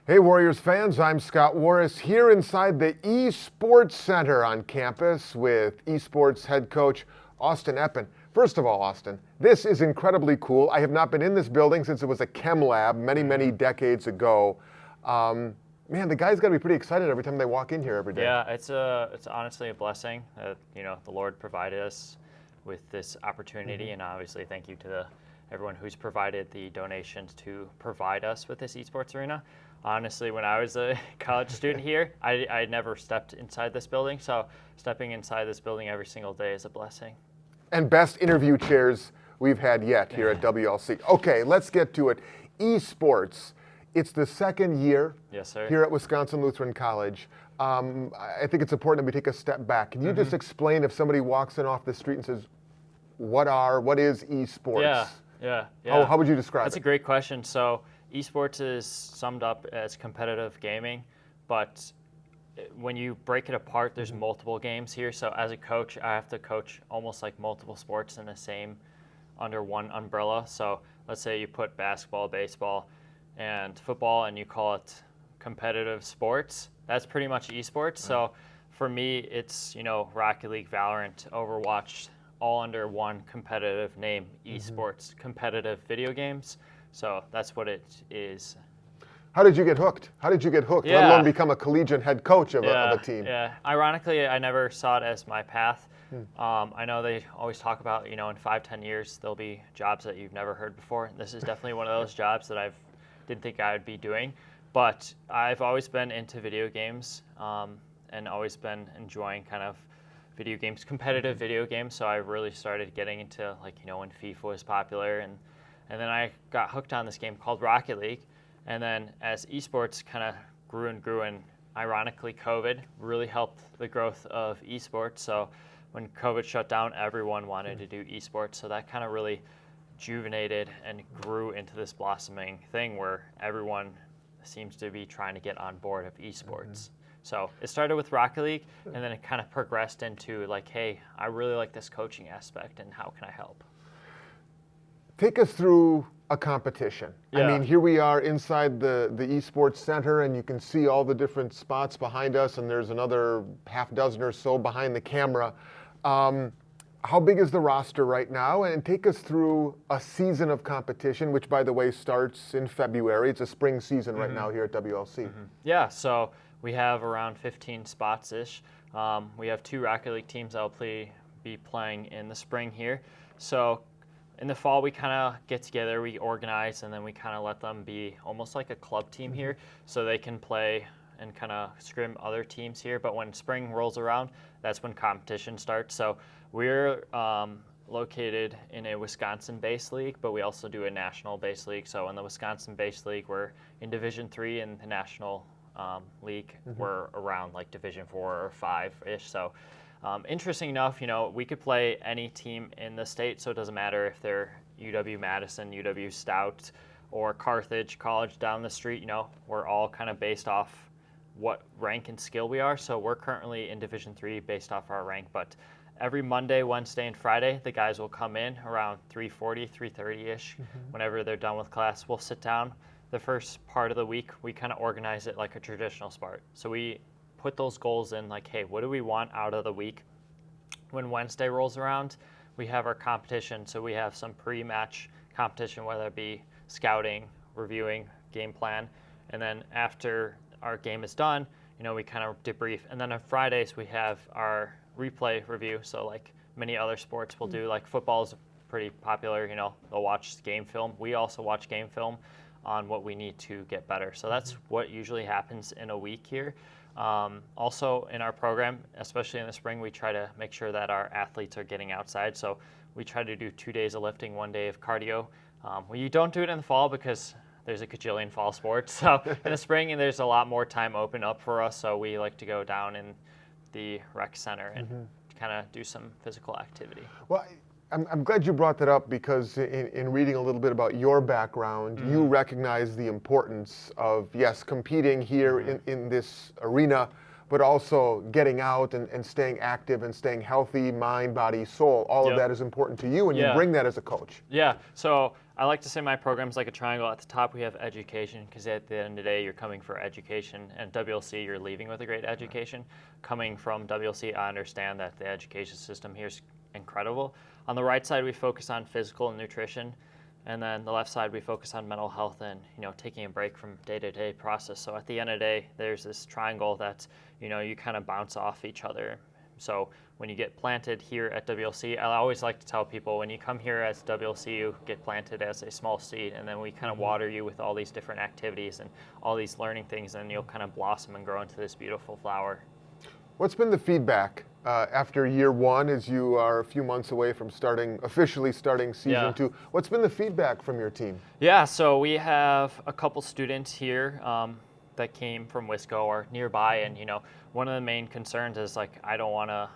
Hey Warriors fans, I'm Scott Warras here inside the Esports Center on campus with Esports head coach Austen Eppen. First of all, Austen, this is incredibly cool. I have not been in this building since it was a chem lab many decades ago. Man, the guys got to be pretty excited every time they walk in here every day. Yeah, it's honestly a blessing that the Lord provided us with this opportunity, and obviously thank you to everyone who's provided the donations to provide us with this esports arena. Honestly, when I was a college student here, I never stepped inside this building, so stepping inside this building every single day is a blessing. And best interview chairs we've had yet here at WLC. Okay, let's get to it. Esports. It's the second year here at Wisconsin Lutheran College. I think it's important that we take a step back. Can you just explain, if somebody walks in off the street and says, what is esports? Yeah. How would you describe it? That's a great question. So esports is summed up as competitive gaming, but when you break it apart, there's multiple games here. So as a coach, I have to coach almost like multiple sports in the same, under one umbrella. So let's say you put basketball, baseball, and football, and you call it competitive sports. That's pretty much esports. So for me, it's, Rocket League, Valorant, Overwatch, all under one competitive name, esports, competitive video games. So that's what it is. How did you get hooked? Let alone become a collegiate head coach of a team. Yeah, ironically, I never saw it as my path. I know they always talk about, in 5-10 years, there'll be jobs that you've never heard before. This is definitely one of those jobs that I didn't think I would be doing. But I've always been into video games and always been enjoying kind of video games, competitive video games. So I really started getting into, when FIFA was popular. And then I got hooked on this game called Rocket League. And then as esports kind of grew and ironically COVID really helped the growth of esports. So when COVID shut down, everyone wanted to do esports. So that kind of really rejuvenated and grew into this blossoming thing where everyone seems to be trying to get on board of esports. So it started with Rocket League, and then it kind of progressed into hey, I really like this coaching aspect, and how can I help? Take us through a competition. I mean, here we are inside the Esports Center, and you can see all the different spots behind us, and there's another half dozen or so behind the camera. How big is the roster right now? And take us through a season of competition, which, by the way, starts in February. It's a spring season right now here at WLC. Yeah, so we have around 15 spots-ish. We have 2 Rocket League teams that will be playing in the spring here. So in the fall, we kind of get together, we organize, and then we kind of let them be almost like a club team here, so they can play and kind of scrim other teams here. But when spring rolls around, that's when competition starts. So we're located in a Wisconsin-based league, but we also do a national-based league. So in the Wisconsin-based league, we're in Division III, and the national league, we're around Division 4 or 5-ish. So interesting enough, we could play any team in the state, so it doesn't matter if they're UW-Madison, UW-Stout, or Carthage College down the street. We're all kind of based off what rank and skill we are. So we're currently in Division III based off our rank, but every Monday, Wednesday, and Friday, the guys will come in around 3:40, 3:30-ish. Whenever they're done with class, we'll sit down. The first part of the week, we kind of organize it like a traditional sport. So we put those goals in, hey, what do we want out of the week? When Wednesday rolls around, we have our competition. So we have some pre-match competition, whether it be scouting, reviewing, game plan. And then after our game is done, we kind of debrief. And then on Fridays, we have our replay review. So many other sports will do, football is pretty popular, they'll watch game film. We also watch game film on what we need to get better. So that's what usually happens in a week here. Also in our program, especially in the spring, we try to make sure that our athletes are getting outside. So we try to do 2 days of lifting, 1 day of cardio. You don't do it in the fall because there's a gajillion fall sports. So in the spring, and there's a lot more time open up for us. So we like to go down in the rec center and kind of do some physical activity. Well, I'm glad you brought that up, because in reading a little bit about your background, you recognize the importance of, yes, competing here in this arena, but also getting out and staying active and staying healthy, mind, body, soul. All of that is important to you, and you bring that as a coach. Yeah, so I like to say my program's like a triangle. At the top, we have education, because at the end of the day, you're coming for education. And WLC, you're leaving with a great education. Coming from WLC, I understand that the education system here is incredible. On the right side, we focus on physical and nutrition. And then the left side, we focus on mental health and, taking a break from day-to-day process. So at the end of the day, there's this triangle that, you kind of bounce off each other. So when you get planted here at WLC, I always like to tell people, when you come here as WLC, you get planted as a small seed, and then we kind of water you with all these different activities and all these learning things, and you'll kind of blossom and grow into this beautiful flower. What's been the feedback after year one, as you are a few months away from officially starting season 2? What's been the feedback from your team? Yeah, so we have a couple students here that came from Wisco or nearby, and one of the main concerns is I don't want to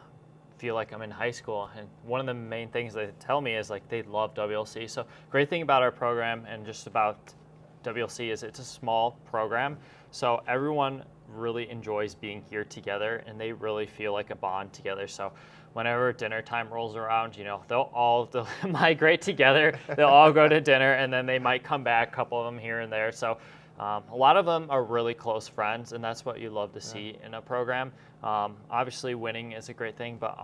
feel like I'm in high school, and one of the main things they tell me is they love WLC. So great thing about our program and just about WLC is it's a small program, so everyone really enjoys being here together, and they really feel like a bond together. So whenever dinner time rolls around, they'll all migrate together. They'll all go to dinner, and then they might come back, a couple of them here and there. So a lot of them are really close friends, and that's what you love to see in a program. Obviously, winning is a great thing, but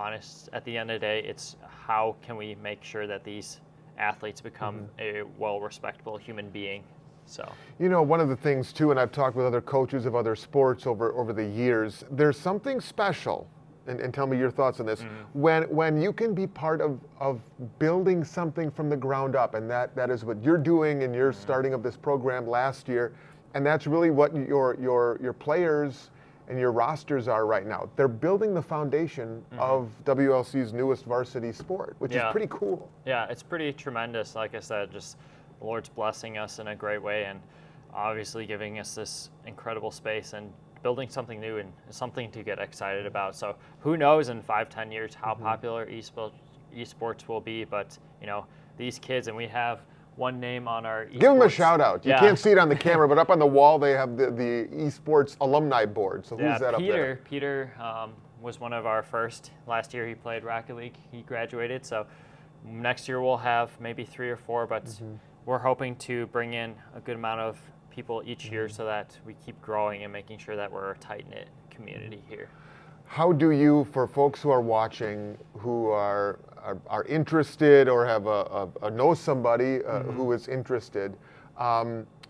at the end of the day, it's how can we make sure that these athletes become a well-respectable human being. So, one of the things too, and I've talked with other coaches of other sports over the years, there's something special, and tell me your thoughts on this, when you can be part of building something from the ground up, and that is what you're doing in your starting of this program last year, and that's really what your players and your rosters are right now. They're building the foundation of WLC's newest varsity sport, which is pretty cool. Yeah, it's pretty tremendous. Like I said, just the Lord's blessing us in a great way, and obviously giving us this incredible space and building something new and something to get excited about. So who knows in 5-10 years how popular esports will be, but these kids, and we have one name on our esports. Give them a shout out. You can't see it on the camera, but up on the wall they have the esports alumni board. So who's that up there? Peter was one of our first. Last year he played Rocket League. He graduated. So next year we'll have maybe 3 or 4, but we're hoping to bring in a good amount of people each year so that we keep growing and making sure that we're a tight-knit community here. How do you, for folks who are watching, who are interested or have know somebody who is interested,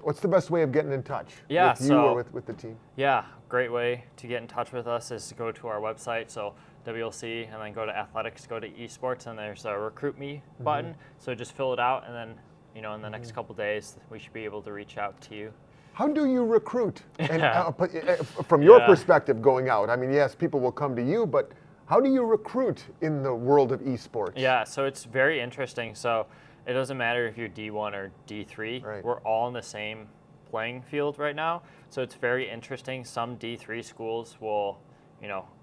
what's the best way of getting in touch with you or with the team? Yeah, great way to get in touch with us is to go to our website, so WLC, and then go to athletics, go to esports, and there's a recruit me button. So just fill it out, and then in the next couple days, we should be able to reach out to you. How do you recruit? And from your perspective going out, I mean, yes, people will come to you, but how do you recruit in the world of esports? Yeah, so it's very interesting. So it doesn't matter if you're D1 or D3. Right. We're all in the same playing field right now. So it's very interesting. Some D3 schools will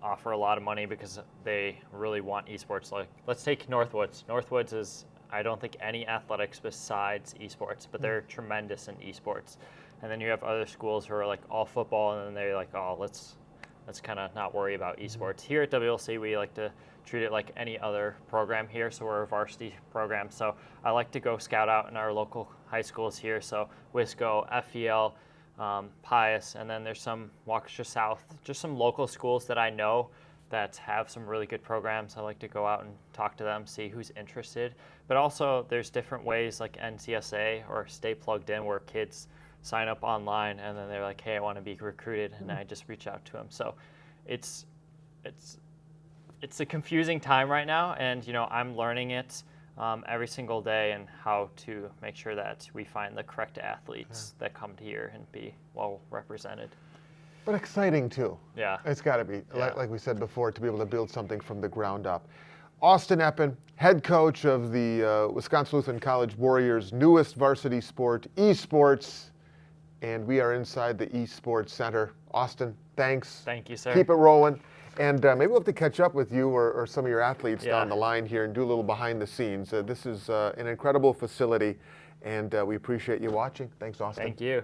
offer a lot of money because they really want esports. Like, let's take Northwoods. Northwoods is, I don't think, any athletics besides esports, but they're tremendous in esports. And then you have other schools who are all football, and then they're let's kind of not worry about esports. Here at WLC, we like to treat it like any other program here, so we're a varsity program. So I like to go scout out in our local high schools here, so Wisco, FEL, Pius, and then there's some Waukesha South, just some local schools that I know that have some really good programs. I like to go out and talk to them, see who's interested. But also there's different ways like NCSA or Stay Plugged In, where kids sign up online and then they're like, hey, I want to be recruited, and I just reach out to them. So it's a confusing time right now, and I'm learning it every single day, and how to make sure that we find the correct athletes that come here and be well represented. But exciting too. Yeah. It's got to be, like we said before, to be able to build something from the ground up. Austen Eppen, head coach of the Wisconsin Lutheran College Warriors' newest varsity sport, esports, and we are inside the Esports Center. Austen, thanks. Thank you, sir. Keep it rolling. And maybe we'll have to catch up with you or some of your athletes down the line here and do a little behind the scenes. This is an incredible facility, and we appreciate you watching. Thanks, Austen. Thank you.